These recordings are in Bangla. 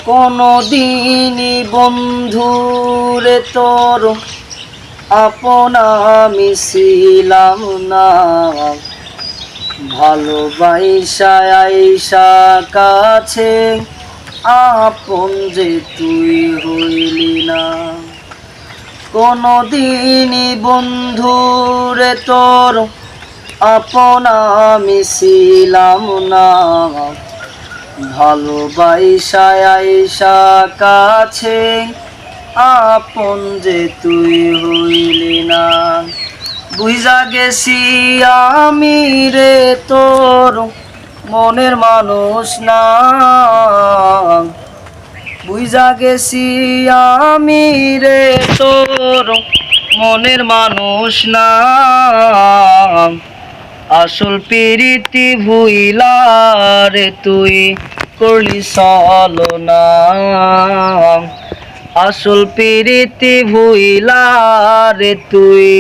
কোনদিনই বন্ধুরে তোর আপন আমি ছিলাম না, ভালোবাসা আইসা কাছে আপন যে তুই হইলি না। কোনদিনই বন্ধুরে তোর আপন আমি ছিলাম না, ভালোবাসা আইসা কাছে আপন যে তুই হইলি না। বুঝা গেছি আমি রে তোর মনের মানুষ না, বুঝা গেছি আমি রে তোর মনের মানুষ না। আসল প্রীতি ভুইলা রে তুই করলি ছলনা, আসল প্রীতি ভুইলা রে তুই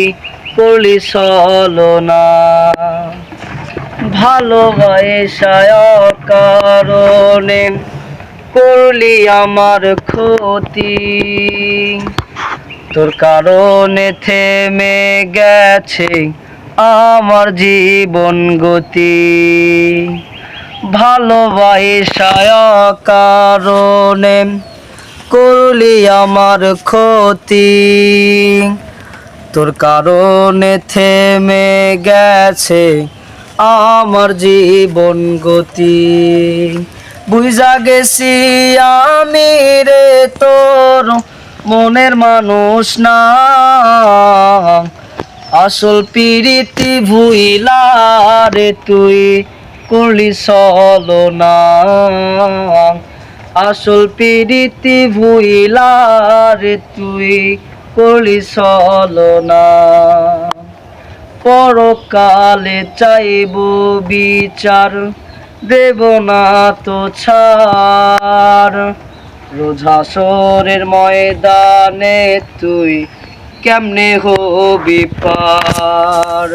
করলি ছলনা। ভালোবাসায় কারণে করলি আমার ক্ষতি, তোর কারণে থেমে গেছে আমার জীবন গতি। ভালোবাসায় কারণে করলি আমার ক্ষতি, তোর কারণে থেমে গেছে আমার জীবন গতি। বুঝা গেছি আমি রে তোর মনের মানুষ না, আসল প্রীতি ভুইলা রে তুই করলি ছলনা, আসল প্রীতি ভুইলা রে তুই করলি ছলনা। পরকালে চাইব বিচার, দেব না তো ছাড়, রোজ হাসরের ময়দানে তুই কেমনে হবি পার।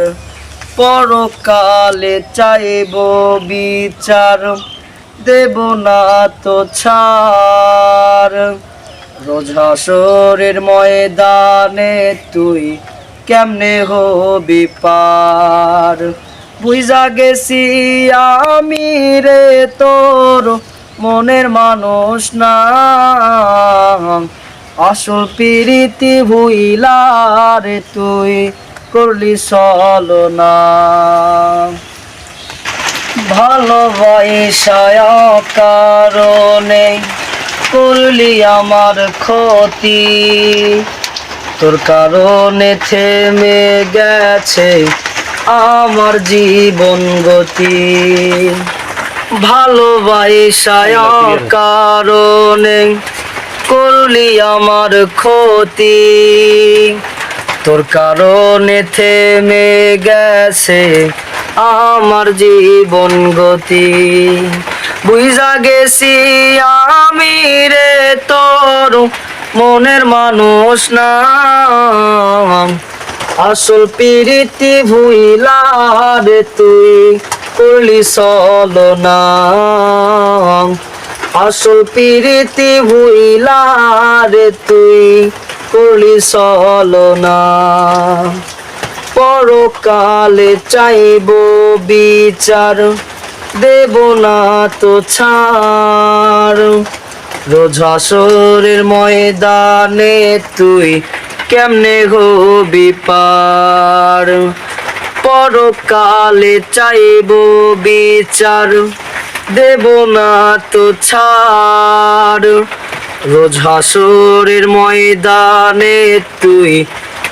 পরকালে চাইব বিচার, দেব না তো ছাড়, রোজ হাসরের ময়দানে তুই কেমনে হবি পার। বুঝা গেছি আমি রে তোর মনের মানুষ না, আসল প্রীতি ভুইলা রে তুই করলি ছলনা। ভালোবাসায় কারণে করলি আমার ক্ষতি, তোর কারণে থেমে গেছে আমার জীবন গতি। ভালোবাসায় কারণে করলি আমার ক্ষতি, তোর কারণে থেমে গেছে আমার জীবন গতি। বুঝা গেছি আমি রে তোর মনের মানুষ না, আসল প্রীতি ভুইলা রে তুই করলি ছলনা, আসল প্রীতি ভুইলা রে তুই করলি ছলনা। পরকালে চাইব বিচার, দেব না তো ছাড়, রোজ হাসরের ময়দানে তুই কেমনে হবি পার। পরকালে চাইব বিচার, দেব না তো ছাড়, রোজ হাসরের ময়দানে তুই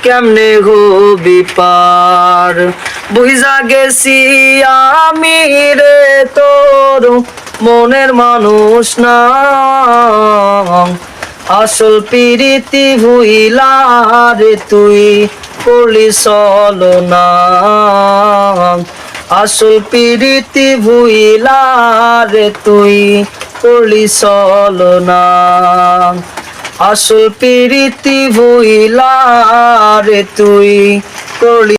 কেমনে হবি পার। বুঝা গেছি আমি রে তোর মনের মানুষ না, আসল প্রীতি ভুইলা রে তুই করলি ছলনা, আসল প্রীতি ভুইলা রে তুই করলি ছলনা, আসল প্রীতি ভুইলা রে তুই করলি